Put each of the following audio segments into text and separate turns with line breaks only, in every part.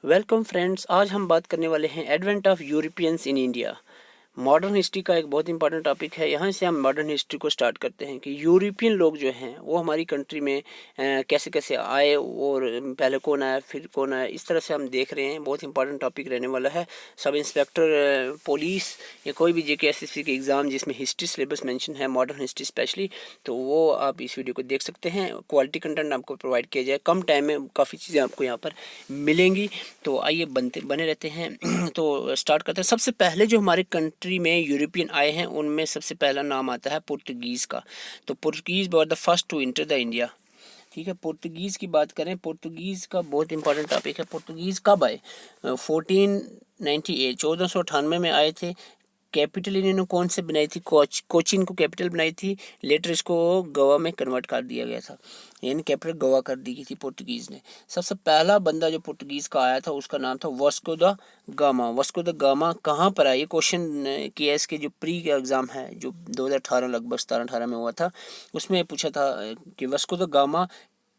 Welcome friends, आज हम बात करने वाले हैं advent of Europeans in India. Modern history का एक बहुत इंपॉर्टेंट टॉपिक है। यहाँ से हम मॉडर्न हिस्ट्री को स्टार्ट करते हैं कि यूरोपियन लोग जो हैं वो हमारी कंट्री में कैसे कैसे आए और पहले कौन आया फिर कौन आया, इस तरह से हम देख रहे हैं। बहुत इंपॉर्टेंट टॉपिक रहने वाला है। सब इंस्पेक्टर पुलिस या कोई भी जेके एसएससी के एग्ज़ाम जिसमें हिस्ट्री सिलेबस मेंशन है, मॉडर्न हिस्ट्री स्पेशली, तो वो आप इस वीडियो को देख सकते हैं। क्वालिटी कंटेंट आपको प्रोवाइड किया जाए, कम टाइम में काफ़ी चीज़ें आपको यहाँ पर मिलेंगी। तो आइए बने रहते हैं। तो स्टार्ट करते हैं। सबसे पहले जो हमारे कंट्री में यूरोपियन आए हैं उनमें सबसे पहला नाम आता है पुर्तगीज़ का। तो Portuguese were the first to enter the India. ठीक है, पुर्तगीज़ की बात करें, पुर्तगीज़ का बहुत इंपॉर्टेंट टॉपिक है। पुर्तगीज़ कब आए? 1498, 1498 में आए थे। कैपिटल इन्होंने कौन से बनाई थी? कोचिन को कैपिटल बनाई थी। लेटर इसको गोवा में कन्वर्ट कर दिया गया था, यानी कैपिटल गोवा कर दी गई थी पुर्तगीज़ ने। सबसे पहला बंदा जो पुर्तगीज़ का आया था उसका नाम था Vasco the gamma. Vasco the gamma कहाँ पर आया? ये क्वेश्चन किया, इसके जो प्री का एग्ज़ाम है जो 2018 लगभग 17-18 में हुआ था, उसमें पूछा था कि वास्को द गामा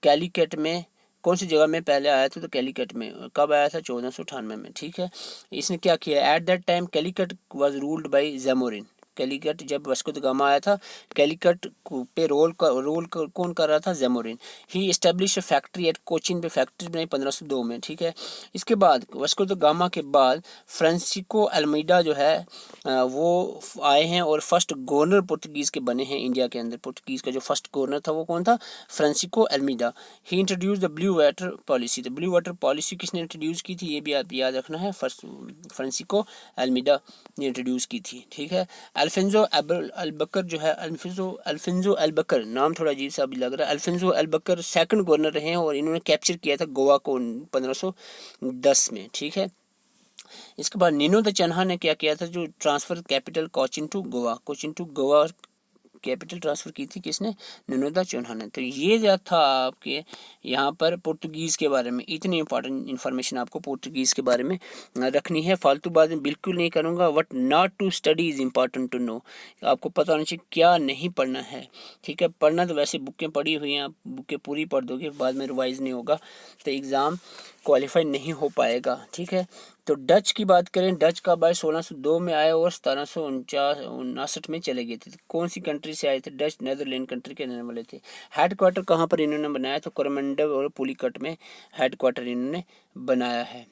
कैलीकट में कौन सी जगह में पहले आया था? तो कैलीकट में। कब आया था? 1498 में। ठीक है, इसने क्या किया? At that time Calicut was ruled by Zamorin. Calicut जब वास्को द गामा आया था, कैलीकट पे रोल कौन कर रहा था? ज़ैमोरिन। ही इस्टेब्लिश फैक्ट्री एट कोचिन पे फैक्ट्री बनाई 1502 में। ठीक है, इसके बाद वास्को द गामा के बाद फ्रांसिस्को अल्मीडा जो है वो आए हैं और फर्स्ट गवर्नर पुर्तगीज़ के बने हैं इंडिया के अंदर। पुर्तगीज़ का जो फर्स्ट गवर्नर था वो कौन था? Francisco Almeida. He introduce the blue water policy. तो ब्लू वाटर पॉलिसी किसने इंट्रोड्यूस की थी? ये भी आप याद रखना है। फर्स्ट फ्रांसिस्को अल्मीडा ने इंट्रोड्यूस की थी। ठीक है, अल्फेंजो अल्बकर जो है, अल्फेंजो अल्बकर, नाम थोड़ा अजीब सा भी लग रहा है। अल्फेंजो अल्बकर सेकंड गवर्नर रहे हैं और इन्होंने कैप्चर किया था गोवा को 1510 में। ठीक है, इसके बाद निनो द चन्हा ने क्या किया था? जो transfer capital Cochin to Goa capital transfer की थी किसने? ननोदा चौन्हा ने। तो ये जो था आपके यहाँ पर पुर्तगीज़ के बारे में, इतनी इंपॉर्टेंट इन्फॉर्मेशन आपको पुर्तगीज़ के बारे में रखनी है। फालतू बातें बिल्कुल नहीं करूँगा। What not to study is important to know. आपको पता होना चाहिए क्या नहीं पढ़ना है। ठीक है, पढ़ना तो वैसे बुकें पढ़ी हुई हैं, आप बुकें पूरी पढ़ दोगे, बाद में रिवाइज़ नहीं होगा तो एग्ज़ाम क्वालिफाई नहीं हो पाएगा। ठीक है, तो डच की बात करें, डच का बाय 1602 में आए और 1759 में चले गए थे। तो कौन सी कंट्री से आए थे? डच नेदरलैंड कंट्री के रहने वाले थे। हेड क्वार्टर कहाँ पर इन्होंने बनाया? तो कोरमंडल और पुलिकट में हेड क्वार्टर इन्होंने बनाया है।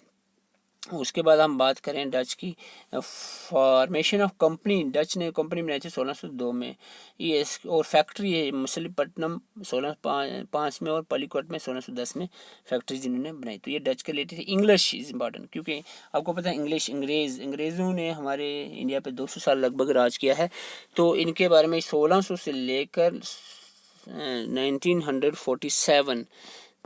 उसके बाद हम बात करें डच की फॉर्मेशन ऑफ कंपनी। डच ने कंपनी बनाई थी 1602 में। ये और फैक्ट्री है मछलीपट्टनम 1605 में और पलिकट में 1610 में फैक्ट्री जिन्होंने बनाई। तो ये डच के रिलेटेड। इंग्लिश इज़ इंपॉर्टेंट क्योंकि आपको पता है इंग्लिश, अंग्रेज़ों ने हमारे इंडिया पे 200 साल लगभग राज किया है। तो इनके बारे में 1600 से लेकर 1947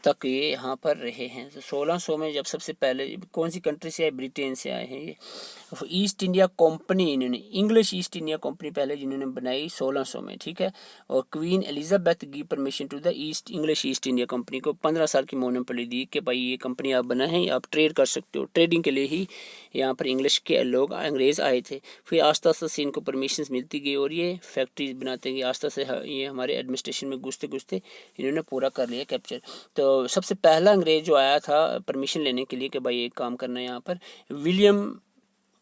तक ये यहाँ पर रहे हैं। तो 1600 में जब सबसे पहले कौन सी कंट्री से आए? ब्रिटेन से आए हैं ये। ईस्ट इंडिया कंपनी इन्होंने, इंग्लिश ईस्ट इंडिया कंपनी पहले जिन्होंने बनाई 1600 में। ठीक है, और Queen Elizabeth gave permission to the English East India Company को 15 साल की मोनोपोली दी कि भाई ये कंपनी आप बना है, आप ट्रेड कर सकते हो। ट्रेडिंग के लिए ही यहाँ पर इंग्लिश के लोग अंग्रेज़ आए थे। फिर आस्ता आस्ता से इनको परमिशन मिलती गई और ये फैक्ट्रीज बनाते गए। आस्ता से ये हमारे एडमिनिस्ट्रेशन में घुसते घुसते इन्होंने पूरा कर लिया कैप्चर। तो सबसे पहला अंग्रेज़ जो आया था परमिशन लेने के लिए कि भाई एक काम करना है यहाँ पर, विलियम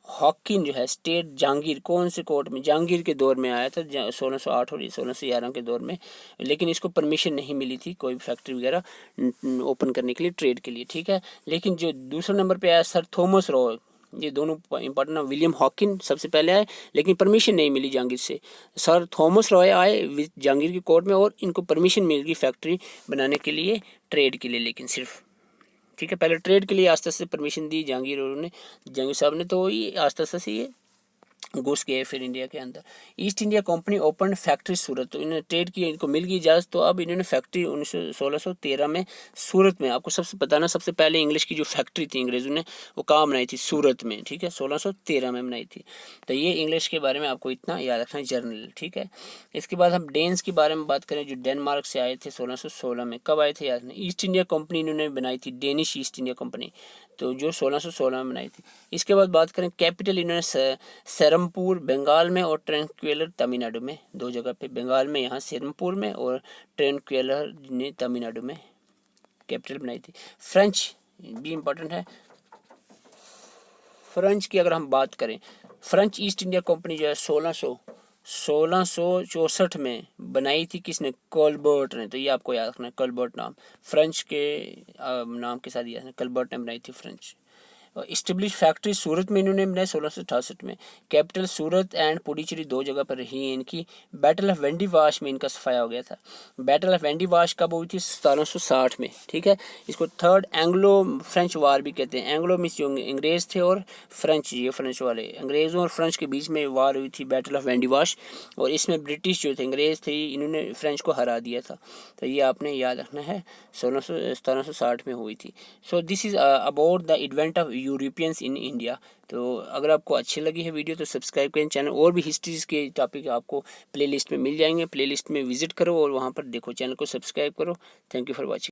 हॉकिन जो है स्टेट जहांगीर, कौन से कोर्ट में? जहांगीर के दौर में आया था 1608 और 1611 के दौर में। लेकिन इसको परमिशन नहीं मिली थी कोई फैक्ट्री वगैरह ओपन करने के लिए, ट्रेड के लिए। ठीक है, लेकिन जो दूसरे नंबर पे आया सर थॉमस रॉय, ये दोनों इंपॉर्टेंट ना। विलियम हॉकिन सबसे पहले आए लेकिन परमिशन नहीं मिली जहांगीर से। सर थॉमस रॉय आए जहांगीर की कोर्ट में और इनको परमिशन मिल गई फैक्ट्री बनाने के लिए, ट्रेड के लिए, लेकिन सिर्फ। ठीक है, पहले ट्रेड के लिए आस्ते आस्ते परमिशन दी जहांगीर साहब ने, तो ये आस्ते आस्ते से ये घुस गए फिर इंडिया के अंदर। East India Company open factory Surat. तो इन्होंने ट्रेड की, इनको मिल गई इजाज़त, तो अब इन्होंने फैक्ट्री 1613 में सूरत में, आपको सबसे बताना सबसे पहले इंग्लिश की जो फैक्ट्री थी अंग्रेज़ों ने वो कहाँ बनाई थी? सूरत में। ठीक है, 1613 में बनाई थी। तो ये इंग्लिश के बारे में आपको इतना याद रखना है, जर्नल। ठीक है, इसके बाद हम डेन्स के बारे में बात करें जो डेनमार्क से आए थे 1616 में। कब आए थे याद नहीं? ईस्ट इंडिया कंपनी इन्होंने बनाई थी, डेनिश ईस्ट इंडिया कंपनी, तो जो 1616 में बनाई थी। इसके बाद बात करें कैपिटल, इन्होंने सेरमपुर बंगाल में और ट्रैंक्विलर तमिलनाडु में, दो जगह पे, बंगाल में यहाँ सेरमपुर में और ट्रैंक्विलर ने तमिलनाडु में कैपिटल बनाई थी। फ्रेंच भी इम्पोर्टेंट है। फ्रेंच की अगर हम बात करें, फ्रेंच ईस्ट इंडिया कंपनी जो है 1664 में बनाई थी किसने? कोलबर्ट ने। तो ये आपको याद रखना है, कोलबर्ट नाम फ्रेंच के नाम के साथ दिया है, कोलबर्ट ने बनाई थी फ्रेंच। इस्टेब्लिश फैक्ट्री सूरत में इन्होंने बनाई 1668 में। कैपिटल सूरत एंड पुडुचेरी दो जगह पर रही है इनकी। बैटल ऑफ वेंडी वाश में इनका सफाया हो गया था। बैटल ऑफ वेंडी वाश कब हुई थी? 1760 में, ठीक है। इसको थर्ड एंग्लो फ्रेंच वार भी कहते हैं। एंग्लो मीन्स जो अंग्रेज थे और फ्रेंच, ये फ्रेंच वाले, अंग्रेज़ों और फ्रेंच के बीच में वार हुई थी, बैटल ऑफ वेंडी वाश। और इसमें ब्रिटिश जो थे, अंग्रेज़ थे, इन्होंने फ्रेंच को हरा दिया था। तो ये आपने याद रखना है, 1760 में हुई थी। So this is about the event of Europeans in India. तो अगर आपको अच्छी लगी है वीडियो तो सब्सक्राइब करें चैनल। और भी हिस्ट्रीज़ के टॉपिक आपको प्लेलिस्ट में मिल जाएंगे, प्लेलिस्ट में विजिट करो और वहाँ पर देखो, चैनल को सब्सक्राइब करो। Thank you for watching.